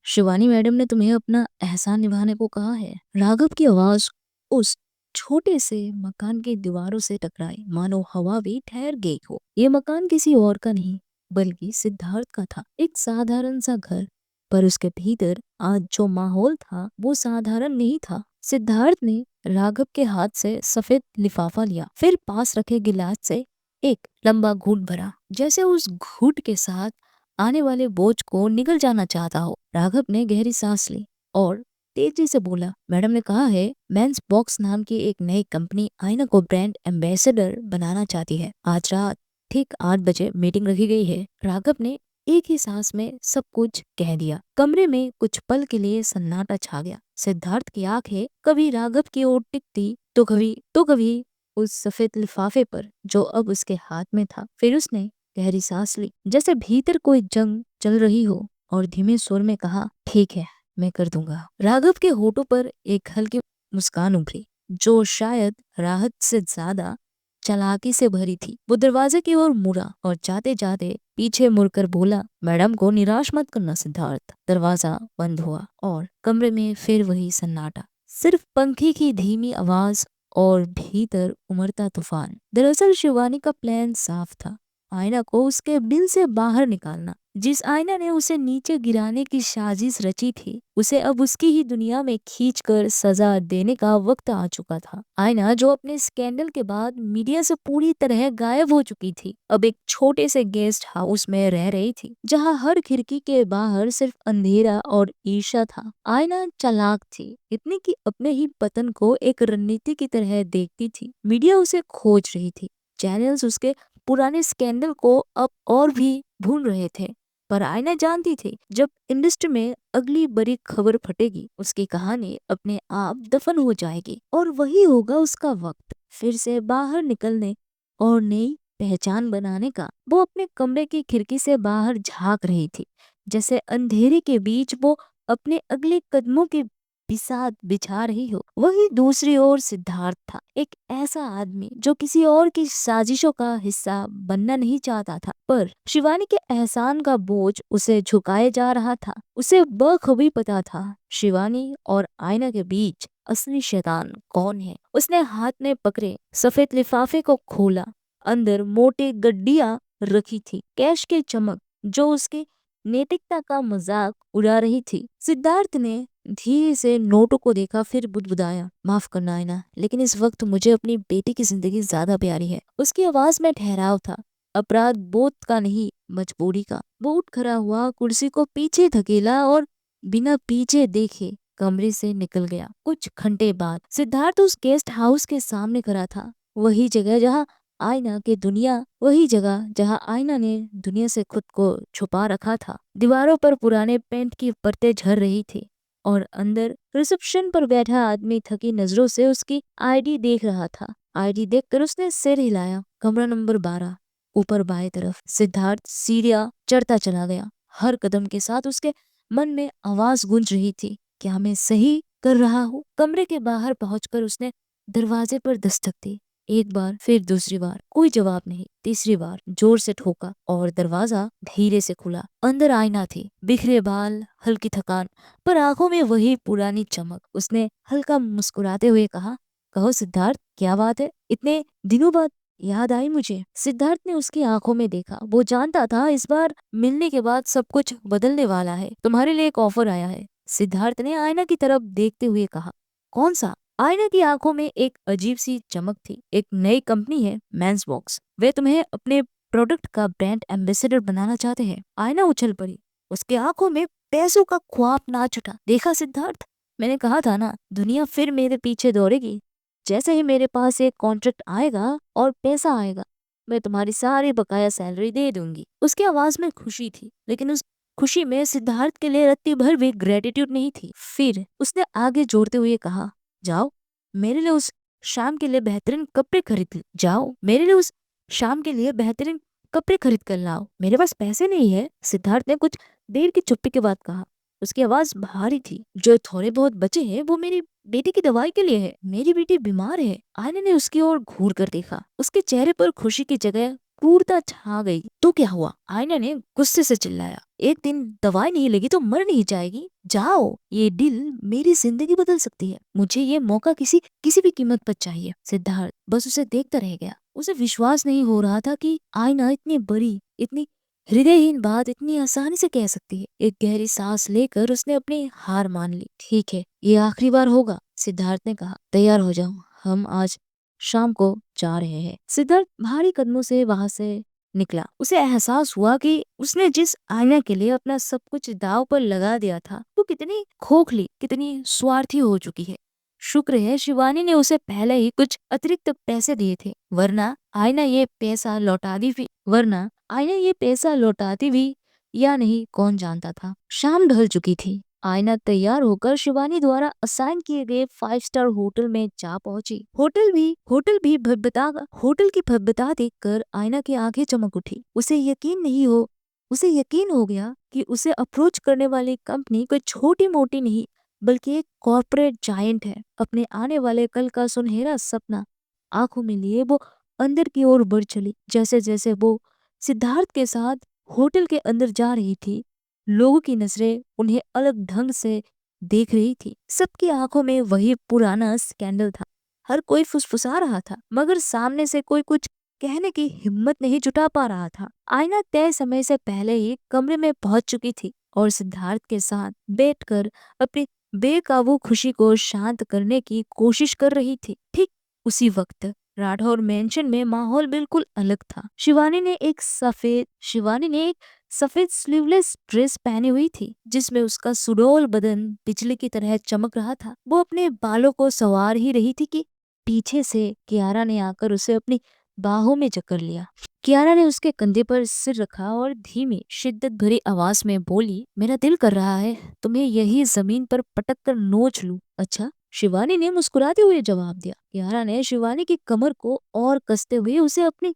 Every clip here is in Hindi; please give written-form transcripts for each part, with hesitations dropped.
शिवानी मैडम ने तुम्हें अपना एहसान निभाने को कहा है। राघव की आवाज उस छोटे से मकान की दीवारों से टकराई, मानो हवा भी ठहर गई हो। ये मकान किसी और का नहीं, बल्कि सिद्धार्थ का था। एक साधारण सा घर, पर उसके भीतर आज जो माहौल था वो साधारण नहीं था। सिद्धार्थ ने राघव के हाथ से सफेद लिफाफा लिया, फिर पास रखे गिलास से एक लंबा घूंट भरा, जैसे उस घूंट के साथ आने वाले बोझ को निगल जाना चाहता हो। राघव ने गहरी सांस ली और तेजी से बोला, मैडम ने कहा है मेंस बॉक्स नाम की एक नई कंपनी आईना को ब्रांड एम्बेसडर बनाना चाहती है। आज रात ठीक 8 बजे मीटिंग रखी गई है। राघव ने एक ही सांस में सब कुछ कह दिया। कमरे में कुछ पल के लिए सन्नाटा छा गया। सिद्धार्थ की आंखें कभी राघव की ओर टिकती तो कभी उस सफेद लिफाफे पर जो अब उसके हाथ में था। फिर उसने गहरी सांस ली, जैसे भीतर कोई जंग चल रही हो, और धीमे स्वर में कहा, ठीक है, मैं कर दूंगा। राघव के होठों पर एक हल्की मुस्कान उभरी, जो शायद राहत से ज्यादा चालाकी से भरी थी। वो दरवाजे की ओर मुड़ा और जाते जाते पीछे मुड़कर बोला, मैडम को निराश मत करना सिद्धार्थ। दरवाजा बंद हुआ और कमरे में फिर वही सन्नाटा, सिर्फ पंखे की धीमी आवाज और भीतर उमड़ता तूफान। दरअसल शिवानी का प्लान साफ था, आयना को उसके बिल से बाहर निकालना। जिस आयना ने उसे नीचे गिराने की साजिश रची थी, उसे अब उसकी ही दुनिया में खींचकर सजा देने का वक्त आ चुका था। आयना जो अपने स्कैंडल के बाद मीडिया से पूरी तरह गायब हो चुकी थी, अब एक छोटे से गेस्ट हाउस में रह रही थी, जहां हर खिड़की के बाहर सिर्फ अंधेरा और ईर्ष्या था। आयना चालाक थी, इतनी कि अपने ही पतन को एक रणनीति की तरह देखती थी। मीडिया उसे खोज रही थी, चैनल्स उसके पुराने स्कैंडल को अब और भी भून रहे थे, पर आयना जानती थी जब इंडस्ट्री में अगली बड़ी खबर फटेगी, उसकी कहानी अपने आप दफन हो जाएगी और वही होगा उसका वक्त फिर से बाहर निकलने और नई पहचान बनाने का। वो अपने कमरे की खिड़की से बाहर झांक रही थी, जैसे अंधेरे के बीच वो अपने अगले कदमों के बिसात बिछा रही हो। वही दूसरी ओर सिद्धार्थ था, एक ऐसा आदमी जो किसी और की साजिशों का हिस्सा बनना नहीं चाहता था, पर शिवानी के एहसान का बोझ उसे झुकाए जा रहा था। उसे बखूबी पता था शिवानी और आयना के बीच असली शैतान कौन है। उसने हाथ में पकड़े सफेद लिफाफे को खोला। अंदर मोटी गड्डियां रखी थी, कैश की चमक जो उसकी नैतिकता का मजाक उड़ा रही थी। सिद्धार्थ ने धीरे से नोटों को देखा, फिर बुदबुदाया, माफ करना आयना, लेकिन इस वक्त मुझे अपनी बेटी की जिंदगी ज्यादा प्यारी है। उसकी आवाज में ठहराव था, अपराध बोध का नहीं, मजबूरी का। वो उठ खड़ा हुआ, कुर्सी को पीछे धकेला और बिना पीछे देखे कमरे से निकल गया। कुछ घंटे बाद सिद्धार्थ उस गेस्ट हाउस के सामने खड़ा था, वही जगह जहाँ आईना की दुनिया वही जगह जहां आईना ने दुनिया से खुद को छुपा रखा था। दीवारों पर पुराने पेंट की परतें झड़ रही थी और अंदर रिसेप्शन पर बैठा आदमी थकी नजरों से उसकी आईडी देख रहा था। आईडी देखकर उसने सिर हिलाया। कमरा नंबर 12, ऊपर बाएं तरफ। सिद्धार्थ सीढ़ियां चढ़ता चला गया। हर कदम के साथ उसके मन में आवाज गूंज रही थी, क्या मैं सही कर रहा हूँ? कमरे के बाहर पहुंचकर उसने दरवाजे पर दस्तक दी। एक बार, फिर दूसरी बार, कोई जवाब नहीं। तीसरी बार जोर से ठोका और दरवाजा धीरे से खुला। अंदर आईना थी, बिखरे बाल, हल्की थकान, पर आंखों में वही पुरानी चमक। उसने हल्का मुस्कुराते हुए कहा, कहो सिद्धार्थ, क्या बात है? इतने दिनों बाद याद आई मुझे। सिद्धार्थ ने उसकी आंखों में देखा। वो जानता था इस बार मिलने के बाद सब कुछ बदलने वाला है। तुम्हारे लिए एक ऑफर आया है, सिद्धार्थ ने आईना की तरफ देखते हुए कहा। कौन सा? आईना की आंखों में एक अजीब सी चमक थी। एक नई कंपनी है, मेंस बॉक्स। वे तुम्हें अपने प्रोडक्ट का ब्रांड एम्बेसडर बनाना चाहते हैं। आईना उछल पड़ी, उसके आंखों में पैसों का ख्वाब नाच उठा। देखा सिद्धार्थ, मैंने कहा था ना, दुनिया फिर मेरे पीछे दौड़ेगी। जैसे ही मेरे पास एक कॉन्ट्रैक्ट आएगा और पैसा आएगा, मैं तुम्हारी सारी बकाया सैलरी दे दूंगी। उसकी आवाज में खुशी थी, लेकिन उस खुशी में सिद्धार्थ के लिए रत्ती भर भी ग्रेटिट्यूड नहीं थी। फिर उसने आगे जोड़ते हुए कहा, जाओ मेरे लिए उस शाम के लिए बेहतरीन कपड़े जाओ मेरे लिए उस शाम के लिए बेहतरीन कपड़े खरीद कर लाओ। मेरे पास पैसे नहीं है, सिद्धार्थ ने कुछ देर की चुप्पी के बाद कहा। उसकी आवाज भारी थी। जो थोड़े बहुत बचे हैं वो मेरी बेटी की दवाई के लिए है। मेरी बेटी बीमार है। आयने ने उसकी ओर घूर कर देखा। उसके चेहरे पर खुशी की जगह क्रूरता छा गई। तो क्या हुआ? आयना ने गुस्से से चिल्लाया। एक दिन दवाई नहीं लगी तो मर नहीं जाएगी। जाओ, ये डील मेरी जिंदगी बदल सकती है। मुझे ये मौका किसी किसी भी कीमत पर चाहिए। सिद्धार्थ बस उसे देखता रह गया। उसे विश्वास नहीं हो रहा था कि आईना इतनी बड़ी, इतनी हृदयहीन बात इतनी आसानी से कह सकती है। एक गहरी सांस लेकर उसने अपनी हार मान ली। ठीक है, ये आखिरी बार होगा, सिद्धार्थ ने कहा। तैयार हो जाओ, हम आज शाम को जा रहे हैं। सिद्धार्थ भारी कदमों से वहां से निकला। उसे एहसास हुआ कि उसने जिस आईना के लिए अपना सब कुछ दांव पर लगा दिया था वो कितनी खोखली, कितनी स्वार्थी हो चुकी है। शुक्र है शिवानी ने उसे पहले ही कुछ अतिरिक्त पैसे दिए थे, वरना आईना ये पैसा लौटाती भी या नहीं कौन जानता था। शाम ढल चुकी थी। आईना तैयार होकर शिवानी द्वारा असाइन किए गए 5 स्टार होटल में जा पहुंची। होटल की भव्यता देखकर आईना की आंखें चमक उठी। उसे यकीन हो गया कि उसे अप्रोच करने वाली कंपनी कोई छोटी मोटी नहीं बल्कि एक कॉर्पोरेट जायंट है। अपने आने वाले कल का सुनहरा सपना आंखों में लिए वो अंदर की ओर बढ़ चली। जैसे जैसे वो सिद्धार्थ के साथ होटल के अंदर जा रही थी, लोगों की नजरें उन्हें अलग ढंग से देख रही थी। सबकी आंखों में वही पुराना स्कैंडल था। हर कोई फुसफुसा रहा था, मगर सामने से कोई कुछ कहने की हिम्मत नहीं जुटा पा रहा था। आईना तय समय से पहले ही कमरे में पहुंच चुकी थी और सिद्धार्थ के साथ बैठकर अपनी बेकाबू खुशी को शांत करने की कोशिश कर रही थी। ठीक उसी वक्त राठौर मेंशन में माहौल बिल्कुल अलग था। शिवानी ने एक सफेद स्लीवलेस ड्रेस पहनी हुई थी जिसमें उसका सुडौल बदन बिजली की तरह चमक रहा था। वो अपने बालों को संवार ही रही थी कि पीछे से कियारा ने आकर उसे अपनी बाहों में जकड़ लिया। कियारा ने उसके कंधे पर सिर रखा और धीमी शिद्दत भरी आवाज में बोली, मेरा दिल कर रहा है तुम्हें यही जमीन पर पटक कर नोच लूं। अच्छा, शिवानी ने मुस्कुराते हुए जवाब दिया। कियारा ने शिवानी की कमर को और कसते हुए उसे अपनी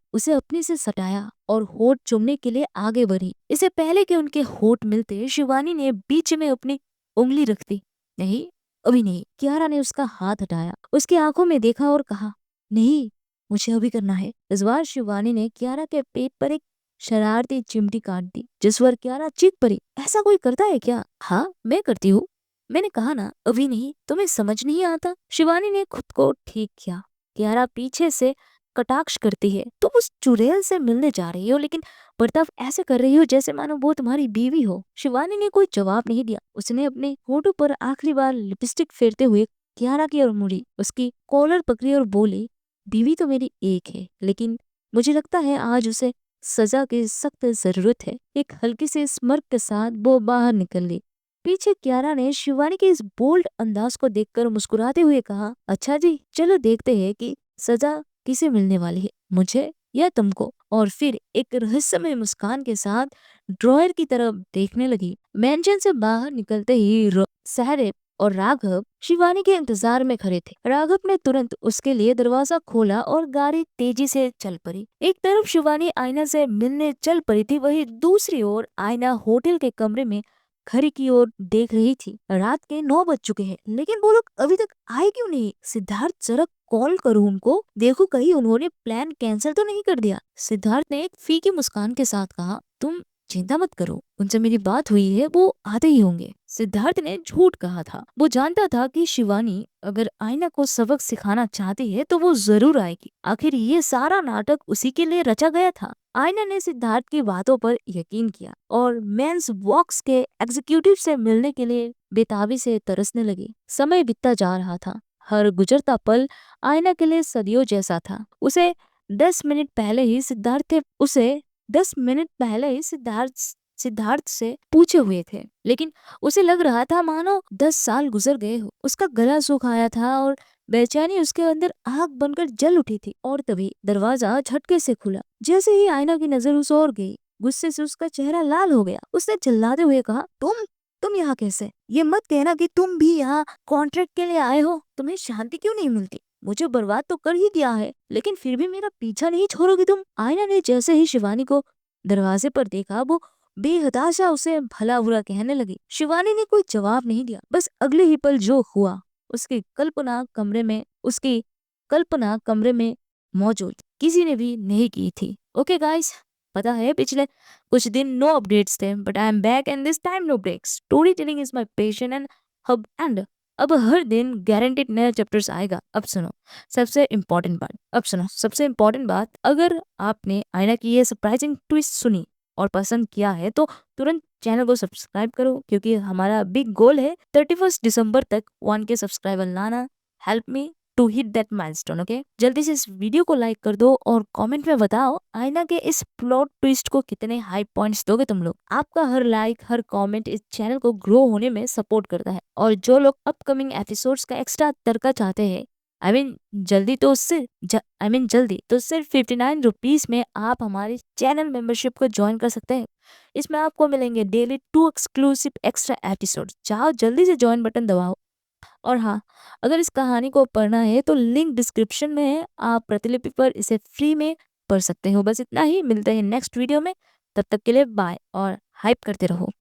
से सटाया और होठ चूमने के लिए आगे बढ़ी। इससे पहले कि उनके होठ मिलते शिवानी ने बीच में अपनी उंगली रख दी। नहीं, अभी नहीं। कियारा ने उसका हाथ हटाया, उसकी आंखों में देखा और कहा, नहीं, मुझे अभी करना है। इस बार शिवानी ने कियारा के पेट पर एक शरारती चिमटी काट दी, जिस पर कियारा चीख पड़ी। ऐसा कोई करता है क्या? हाँ, मैं करती हूँ। मैंने कहा ना, अभी नहीं। तुम्हें समझ नहीं आता? शिवानी ने खुद को ठीक किया। कियारा पीछे से कटाक्ष करती है, तुम उस चुड़ैल से मिलने जा रही हो लेकिन बर्ताव ऐसे कर रही हो जैसे मानो वो तुम्हारी बीवी हो। शिवानी ने कोई जवाब नहीं दिया। उसने अपने होठों पर आखिरी बार लिपस्टिक फेरते हुए कियारा की ओर मुड़ी, उसकी कॉलर पकड़ी और बोली, बीवी तो मेरी एक है, लेकिन मुझे लगता है आज उसे सजा की सख्त जरूरत है। एक हल्की सी स्mirk के साथ वो बाहर निकल ली। पीछे कियारा ने शिवानी के इस बोल्ड अंदाज को देखकर मुस्कुराते हुए कहा, अच्छा जी, चलो देखते हैं कि सजा किसे मिलने वाली है, मुझे या तुमको। और फिर एक रहस्यमय मुस्कान के साथ ड्रॉयर की तरफ देखने लगी। मेंशन से बाहर निकलते ही सहदेव और राघव शिवानी के इंतजार में खड़े थे। राघव ने तुरंत उसके लिए दरवाजा खोला और गाड़ी तेजी से चल पड़ी। एक तरफ शिवानी आईना से मिलने चल पड़ी थी, वहीं दूसरी ओर आईना होटल के कमरे में घड़ी की ओर देख रही थी। रात के 9 बज चुके हैं, लेकिन वो लोग अभी तक आए क्यों नहीं? सिद्धार्थ, जरा कॉल करूं उनको, देखो कहीं उन्होंने प्लान कैंसिल तो नहीं कर दिया। सिद्धार्थ ने एक फीकी मुस्कान के साथ कहा, तुम चिंता मत करो, उनसे मेरी बात हुई है, वो आते ही होंगे। सिद्धार्थ ने झूठ कहा था। वो जानता था कि शिवानी अगर आईना को सबक सिखाना चाहती है तो वो जरूर आएगी। आखिर ये सारा नाटक उसी के लिए रचा गया था। आईना ने सिद्धार्थ की बातों पर यकीन किया और मेंस वॉक्स के एग्जीक्यूटिव से मिलने के लिए बेताबी से तरसने लगी। समय बीतता जा रहा था। हर गुजरता पल आईना के लिए सदियों जैसा था। उसे 10 मिनट पहले ही सिद्धार्थ से पूछे हुए थे, लेकिन उसे लग रहा था मानो 10 साल गुजर गए हो। उसका गला सूख आया था और बेचैनी उसके अंदर आग बनकर जल उठी थी। और तभी दरवाजा झटके से खुला। जैसे ही आईना की नजर उस ओर गई, गुस्से से उसका चेहरा लाल हो गया। उसने चिल्लाते हुए कहा, तुम यहाँ कैसे? ये मत कहना कि तुम भी यहाँ कॉन्ट्रैक्ट के लिए आए हो। तुम्हें शांति क्यों नहीं मिलती? मुझे बर्बाद तो कर ही दिया है, लेकिन फिर भी मेरा पीछा नहीं छोड़ोगी तुम? आईना ने जैसे ही शिवानी को दरवाजे पर देखा, वो बेहताशा उसे भला बुरा कहने लगी। शिवानी ने कोई जवाब नहीं दिया। बस अगले ही पल जो हुआ उसकी कल्पना कमरे में मौजूद किसी ने भी नहीं की थी। ओके गाइस, पता है पिछले कुछ दिन नो अपडेट्स थे, but I am back and this time no breaks. Storytelling is my passion and hub and अब हर दिन गारंटेड नया चैप्टर्स आएगा। अब सुनो सबसे इम्पोर्टेंट बात, अगर आपने आईना की ये सरप्राइजिंग ट्विस्ट सुनी और पसंद किया है तो तुरंत चैनल को सब्सक्राइब करो, क्योंकि हमारा बिग गोल है 31 दिसंबर तक 1K सब्सक्राइबर लाना। Help me to hit that milestone. Okay, जल्दी से इस वीडियो को लाइक कर दो और कमेंट में बताओ आईना के इस प्लॉट ट्विस्ट को कितने हाई पॉइंट्स दोगे तुम लोग। आपका हर लाइक हर कमेंट इस चैनल को ग्रो होने में सपोर्ट करता है। और जो लोग अपकमिंग एपिसोड्स का एक्स्ट्रा तड़का चाहते हैं, जल्दी तो सिर्फ 59 रुपीज में आप हमारे चैनल मेंबरशिप को ज्वाइन कर सकते हैं। इसमें आपको मिलेंगे डेली 2 एक्सक्लूसिव एक्स्ट्रा एपिसोड। चाहो जल्दी से ज्वाइन बटन दबाओ। और हाँ, अगर इस कहानी को पढ़ना है तो लिंक डिस्क्रिप्शन में है, आप प्रतिलिपि पर इसे फ्री में पढ़ सकते हो। बस इतना ही, मिलते हैं नेक्स्ट वीडियो में। तब तक के लिए बाय और हाइप करते रहो।